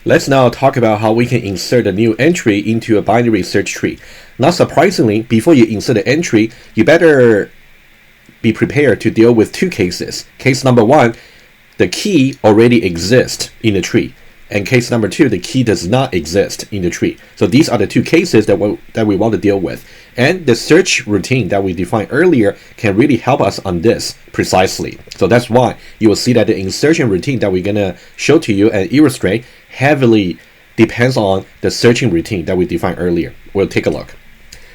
Let's now talk about how we can insert a new entry into a binary search tree. Not surprisingly, before you insert an entry, you better be prepared to deal with two cases. Case number one, the key already exists in the tree. And case number two, the key does not exist in the tree. So these are the two cases that we want to deal with. And the search routine that we defined earlier can really help us on this precisely. So that's why you will see that the insertion routine that we're going to show to you and illustrate heavily depends on the searching routine that we defined earlier. We'll take a look.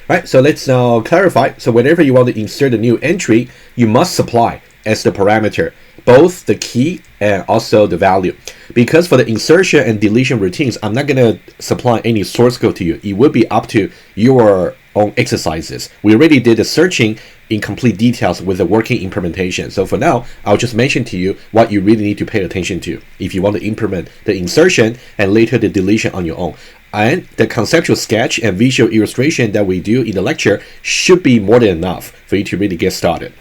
Right, so let's now clarify. So whenever you want to insert a new entry, you must supply as the parameter both the key and also the value. Because for the insertion and deletion routines, I'm not going to supply any source code to you. It will be up to your own exercises. We already did the searching in complete details with the working implementation. So for now, I'll just mention to you what you really need to pay attention to if you want to implement the insertion and later the deletion on your own. And the conceptual sketch and visual illustration that we do in the lecture should be more than enough for you to really get started.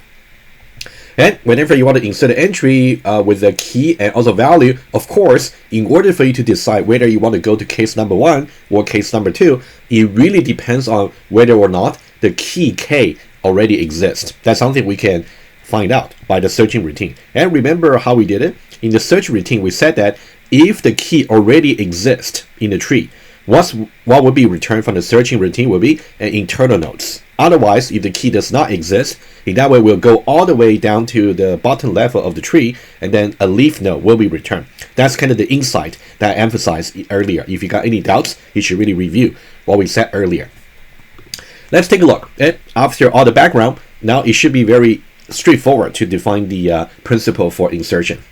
And whenever you want to insert an entry with the key and also value, of course, in order for you to decide whether you want to go to case number one or case number two, it really depends on whether or not the key K already exists. That's something we can find out by the searching routine. And remember how we did it? In the search routine, we said that if the key already exists in the tree, what would be returned from the searching routine will be an internal nodes. Otherwise, if the key does not exist, in that way we'll go all the way down to the bottom level of the tree, and then a leaf node will be returned. That's kind of the insight that I emphasized earlier. If you got any doubts, you should really review what we said earlier. Let's take a look. And after all the background, now it should be very straightforward to define the principle for insertion.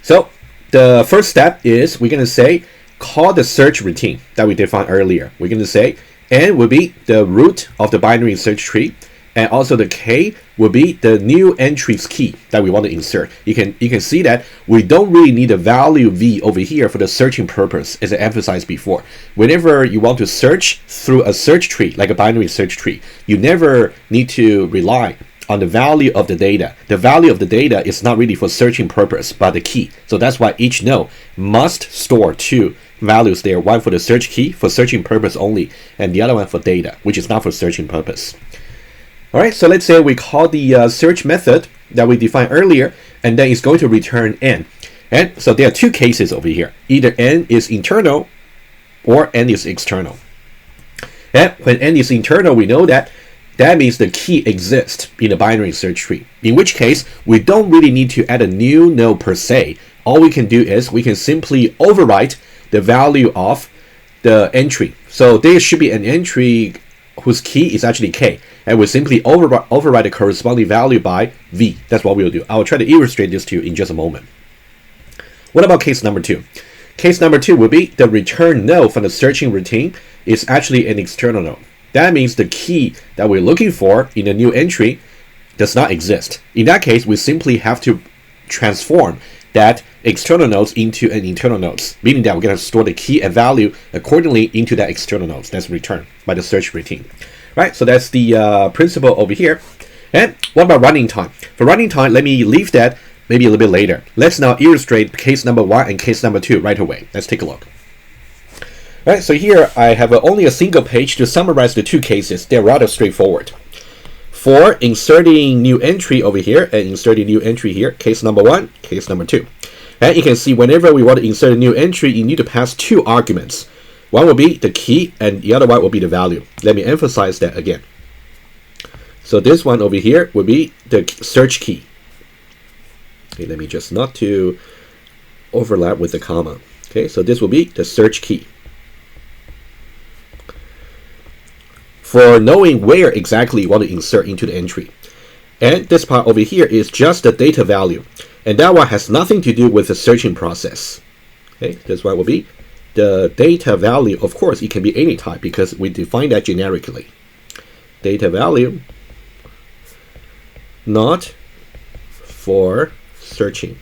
So the first step is we're going to say call the search routine that we defined earlier. We're going to say N will be the root of the binary search tree, and also the K will be the new entry's key that we want to insert. You can see that we don't really need a value V over here for the searching purpose, as I emphasized before. Whenever you want to search through a search tree, like a binary search tree, you never need to rely on the value of the data. The value of the data is not really for searching purpose, but the key. So that's why each node must store two values there, one for the search key for searching purpose only, and the other one for data, which is not for searching purpose. All right, so let's say we call the search method that we defined earlier, and then it's going to return N. And so there are two cases over here. Either N is internal or N is external. And when N is internal, we know that means the key exists in the binary search tree, in which case we don't really need to add a new node per se. All we can do is we can simply overwrite the value of the entry. So there should be an entry whose key is actually K, and we simply overwrite the corresponding value by V. That's what we'll do. I'll try to illustrate this to you in just a moment. What about case number two? Case number two will be the return node from the searching routine is actually an external node. That means the key that we're looking for in a new entry does not exist. In that case, we simply have to transform that external nodes into an internal nodes, meaning that we're going to store the key and value accordingly into that external nodes that's returned by the search routine. Right, so that's the principle over here. And what about running time? For running time, let me leave that maybe a little bit later. Let's now illustrate case number one and case number two right away. Let's take a look. All right, so here I have only a single page to summarize the two cases. They're rather straightforward. For inserting new entry over here and inserting new entry here, case number one, case number two. And you can see whenever we want to insert a new entry, you need to pass two arguments. One will be the key and the other one will be the value. Let me emphasize that again. So this one over here will be the search key. Okay, let me just not to overlap with the comma. Okay, so this will be the search key. For knowing where exactly you want to insert into the entry. And this part over here is just the data value. And that one has nothing to do with the searching process. Okay, this one will be the data value. Of course, it can be any type because we define that generically. Data value, not for searching.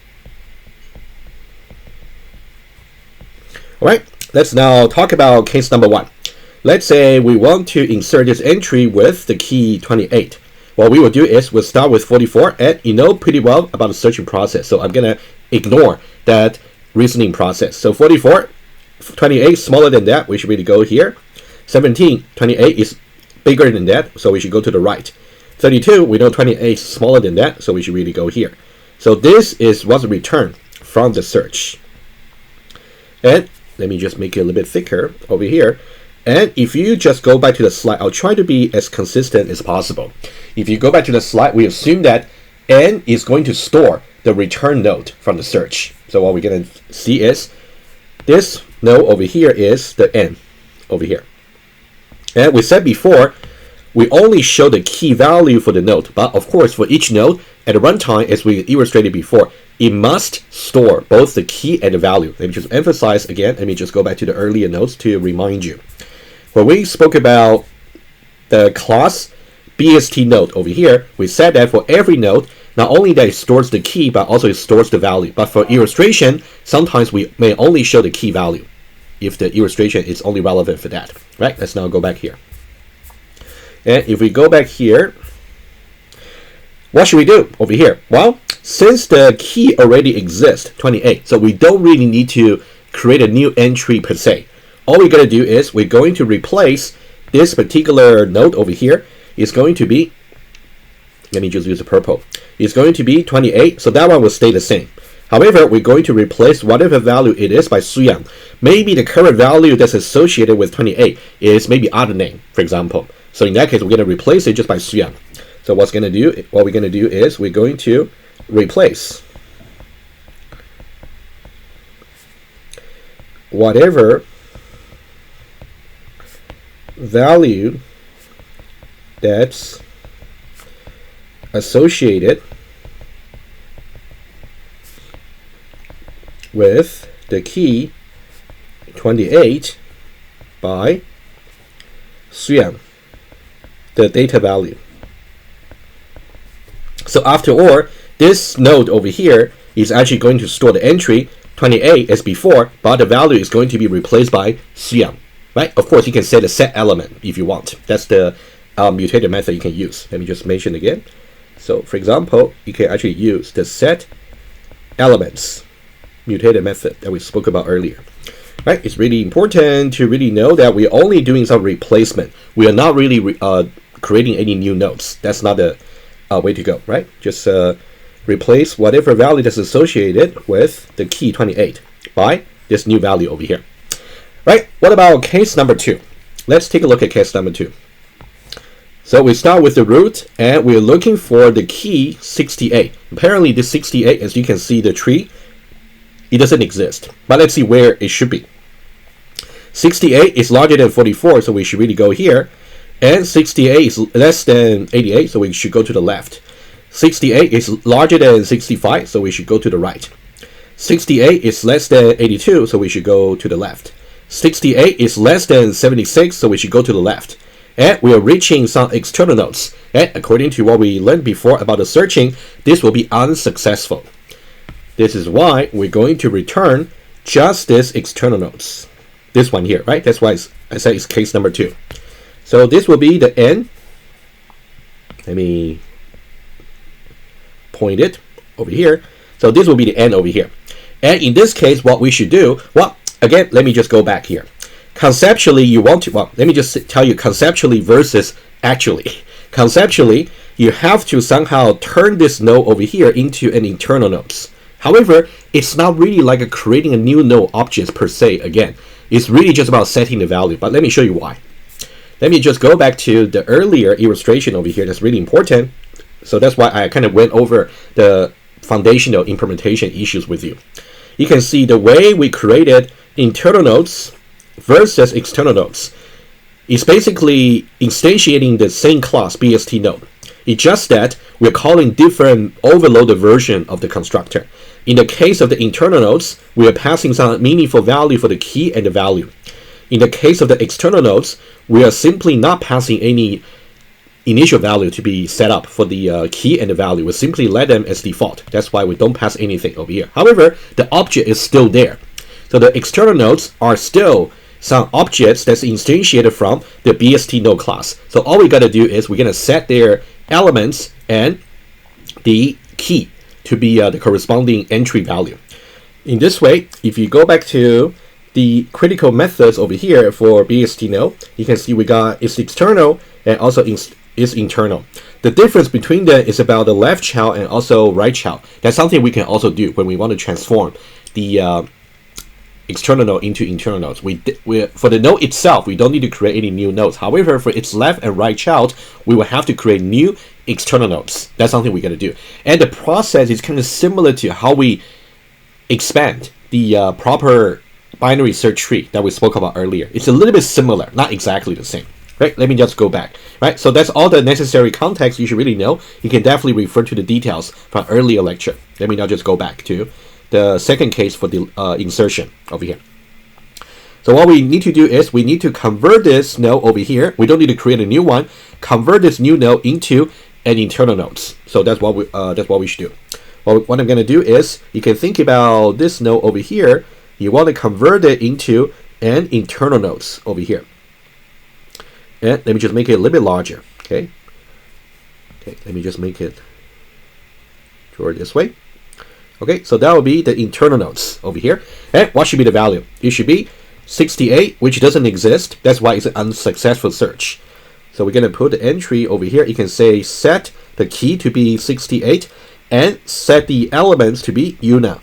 All right, let's now talk about case number one. Let's say we want to insert this entry with the key 28. What we will do is we'll start with 44, and you know pretty well about the searching process. So I'm going to ignore that reasoning process. So 44, 28 smaller than that, we should really go here. 17, 28 is bigger than that, so we should go to the right. 32, we know 28 is smaller than that, so we should really go here. So this is what's returned from the search. And let me just make it a little bit thicker over here. And if you just go back to the slide, I'll try to be as consistent as possible. If you go back to the slide, we assume that N is going to store the return node from the search. So what we're going to see is this node over here is the N over here. And we said before, we only show the key value for the node. But of course, for each node, at the runtime, as we illustrated before, it must store both the key and the value. Let me just emphasize again. Let me just go back to the earlier notes to remind you. When we spoke about the class BST node over here, we said that for every node, not only that it stores the key, but also it stores the value. But for illustration, sometimes we may only show the key value if the illustration is only relevant for that. Right? Let's now go back here. And if we go back here, what should we do over here? Well, since the key already exists, 28, so we don't really need to create a new entry per se. All we're going to do is we're going to replace this particular node over here. It's going to be, let me just use the purple. It's going to be 28, so that one will stay the same. However, we're going to replace whatever value it is by Suyang. Maybe the current value that's associated with 28 is maybe other name, for example. So in that case, we're going to replace it just by Suyang. So what we're going to do is we're going to replace whatever value that's associated with the key 28 by Suyang, the data value. So after all, this node over here is actually going to store the entry 28 as before, but the value is going to be replaced by Suyang. Right? Of course, you can set a set element if you want. That's the mutated method you can use. Let me just mention again. So for example, you can actually use the set elements mutated method that we spoke about earlier. Right? It's really important to really know that we're only doing some replacement. We are not really creating any new nodes. That's not the way to go. Right? Just replace whatever value that's associated with the key 28 by this new value over here. Right? What about case number 2? Let's take a look at case number 2. So we start with the root, and we're looking for the key 68. Apparently, this 68, as you can see, the tree, it doesn't exist. But let's see where it should be. 68 is larger than 44, so we should really go here. And 68 is less than 88, so we should go to the left. 68 is larger than 65, so we should go to the right. 68 is less than 82, so we should go to the left. 68 is less than 76, so we should go to the left. And we are reaching some external nodes. And according to what we learned before about the searching, this will be unsuccessful. This is why we're going to return just this external nodes. This one here, right? That's why I say it's case number 2. So this will be the N. Let me point it over here. So this will be the N over here. And in this case, what we should do, well, again, let me just go back here. Conceptually, you want to, well, let me just tell you conceptually versus actually. Conceptually, you have to somehow turn this node over here into an internal nodes. However, it's not really like creating a new node object per se again. It's really just about setting the value, but let me show you why. Let me just go back to the earlier illustration over here that's really important. So that's why I kind of went over the foundational implementation issues with you. You can see the way we created internal nodes versus external nodes is basically instantiating the same class BST node. It's just that we're calling different overloaded version of the constructor. In the case of the internal nodes, we are passing some meaningful value for the key and the value. In the case of the external nodes, we are simply not passing any initial value to be set up for the key and the value. We simply let them as default. That's why we don't pass anything over here. However, the object is still there. So the external nodes are still some objects that's instantiated from the BST node class. So all we got to do is we're going to set their elements and the key to be the corresponding entry value. In this way, if you go back to the critical methods over here for BST node, you can see we got is external and also is internal. The difference between them is about the left child and also right child. That's something we can also do when we want to transform the external node into internal nodes. For the node itself, we don't need to create any new nodes. However, for its left and right child, we will have to create new external nodes. That's something we got to do. And the process is kind of similar to how we expand the proper binary search tree that we spoke about earlier. It's a little bit similar, not exactly the same. Right? Let me just go back. Right? So that's all the necessary context you should really know. You can definitely refer to the details from earlier lecture. Let me now just go back to the second case for the insertion over here. So what we need to do is we need to convert this node over here. We don't need to create a new one. Convert this new node into an internal nodes. So that's what we should do. Well, what I'm going to do is you can think about this node over here. You want to convert it into an internal nodes over here. And let me just make it a little bit larger. Okay. Let me just make it draw it this way. Okay, so that will be the internal nodes over here. And what should be the value? It should be 68, which doesn't exist. That's why it's an unsuccessful search. So we're going to put the entry over here. You can say set the key to be 68 and set the elements to be UNA.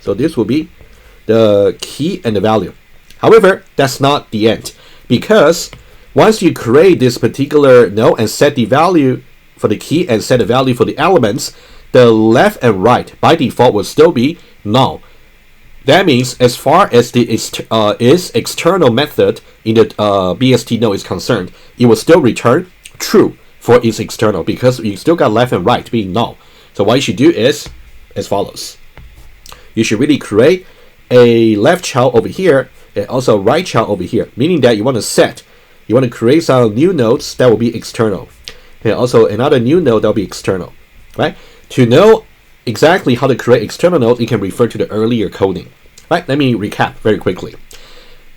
So this will be the key and the value. However, that's not the end, because once you create this particular node and set the value for the key and set the value for the elements, the left and right by default will still be null. That means as far as the is external method in the BST node is concerned, it will still return true for its external, because you still got left and right being null. So what you should do is as follows. You should really create a left child over here and also right child over here, meaning that you want to create some new nodes that will be external, and also another new node that will be external, right? To know exactly how to create external nodes, you can refer to the earlier coding. Right? Let me recap very quickly.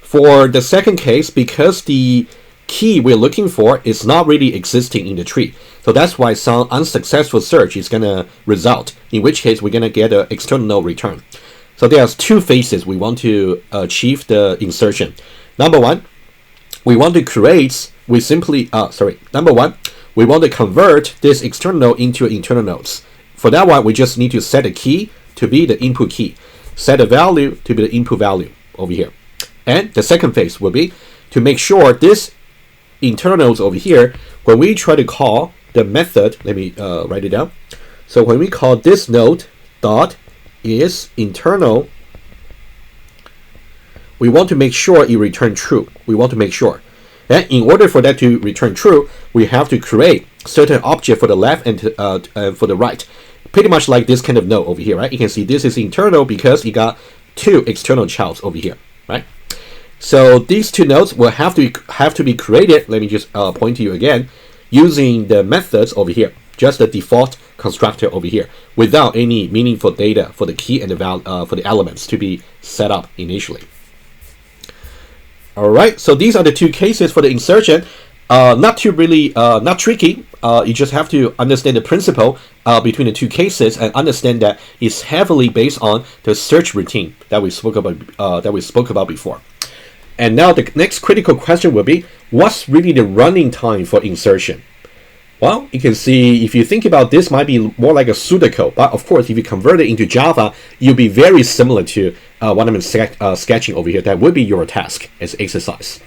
For the second case, because the key we're looking for is not really existing in the tree, so that's why some unsuccessful search is going to result, in which case we're going to get an external node return. So there's two phases we want to achieve the insertion. Number one, we want to convert this external node into internal nodes. For that one, we just need to set a key to be the input key, set a value to be the input value over here. And the second phase will be to make sure this internal nodes over here, when we try to call the method, let me write it down. So when we call this node dot is internal, we want to make sure it return true. We want to make sure. And in order for that to return true, we have to create certain object for the left and for the right. Pretty much like this kind of node over here, right? You can see this is internal because you got two external childs over here, right? So these two nodes will have to be created. Let me just point to you again, using the methods over here, just the default constructor over here, without any meaningful data for the key and the for the elements to be set up initially. All right, so these are the two cases for the insertion. Not tricky. You just have to understand the principle between the two cases and understand that it's heavily based on the search routine that we spoke about before. And now the next critical question will be, what's really the running time for insertion? Well, you can see, if you think about this, might be more like a pseudocode, but of course, if you convert it into Java, you'll be very similar to what I'm sketching over here. That would be your task as exercise.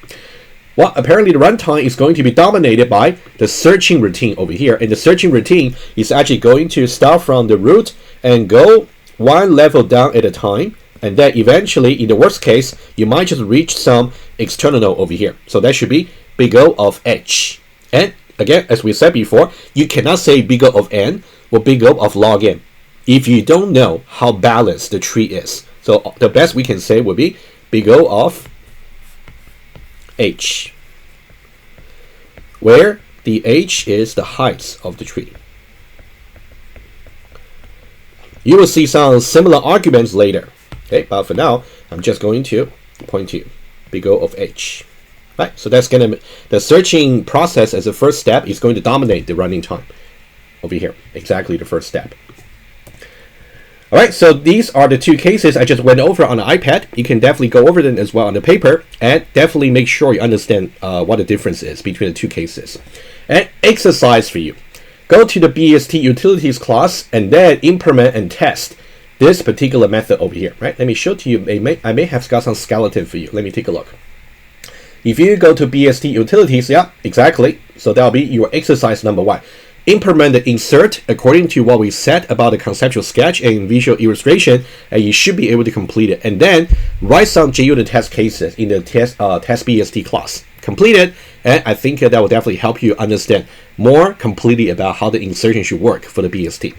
Well, apparently the runtime is going to be dominated by the searching routine over here, and the searching routine is actually going to start from the root and go one level down at a time, and then eventually, in the worst case, you might just reach some external node over here. So that should be big O of H. And again, as we said before, you cannot say big O of N or big O of log N if you don't know how balanced the tree is. So the best we can say would be big O of H, where the H is the height of the tree. You will see some similar arguments later. Okay, but for now, I'm just going to point to big O of H. Right, so that's the searching process as a first step is going to dominate the running time over here. Exactly the first step. All right, so these are the two cases I just went over on the iPad. You can definitely go over them as well on the paper, and definitely make sure you understand what the difference is between the two cases. And exercise for you. Go to the BST utilities class and then implement and test this particular method over here, right? Let me show to you. I may have got some skeleton for you. Let me take a look. If you go to BST utilities, yeah, exactly. So that'll be your exercise number 1. Implement the insert according to what we said about the conceptual sketch and visual illustration, and you should be able to complete it. And then write some JUnit test cases in the test BST class. Complete it, and I think that will definitely help you understand more completely about how the insertion should work for the BST.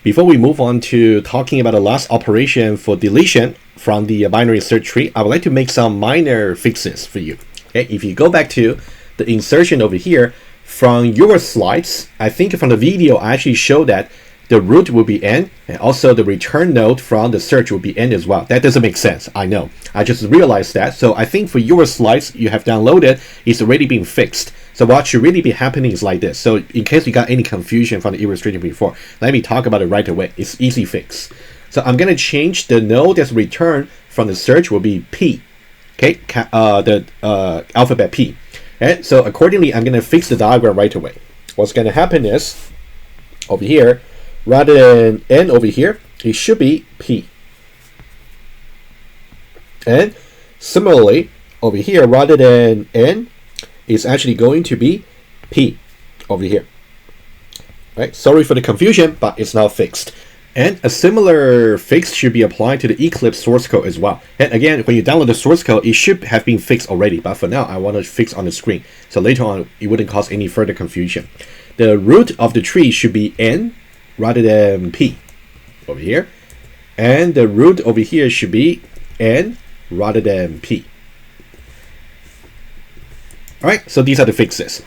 Before we move on to talking about the last operation for deletion from the binary search tree, I would like to make some minor fixes for you. Okay, if you go back to the insertion over here, from your slides, I think from the video, I actually showed that the root will be n, and also the return node from the search will be n as well. That doesn't make sense, I know. I just realized that. So I think for your slides you have downloaded, it's already been fixed. So what should really be happening is like this. So in case you got any confusion from the illustration before, let me talk about it right away. It's easy fix. So I'm going to change the node that's returned from the search will be p. Okay, the alphabet p. And so accordingly, I'm going to fix the diagram right away. What's going to happen is, over here, rather than n over here, it should be p. And similarly, over here, rather than n, it's actually going to be p over here. Right? Sorry for the confusion, but it's now fixed. And a similar fix should be applied to the Eclipse source code as well. And again, when you download the source code, it should have been fixed already. But for now, I want to fix on the screen. So later on, it wouldn't cause any further confusion. The root of the tree should be n rather than p over here. And the root over here should be n rather than p. All right, so these are the fixes.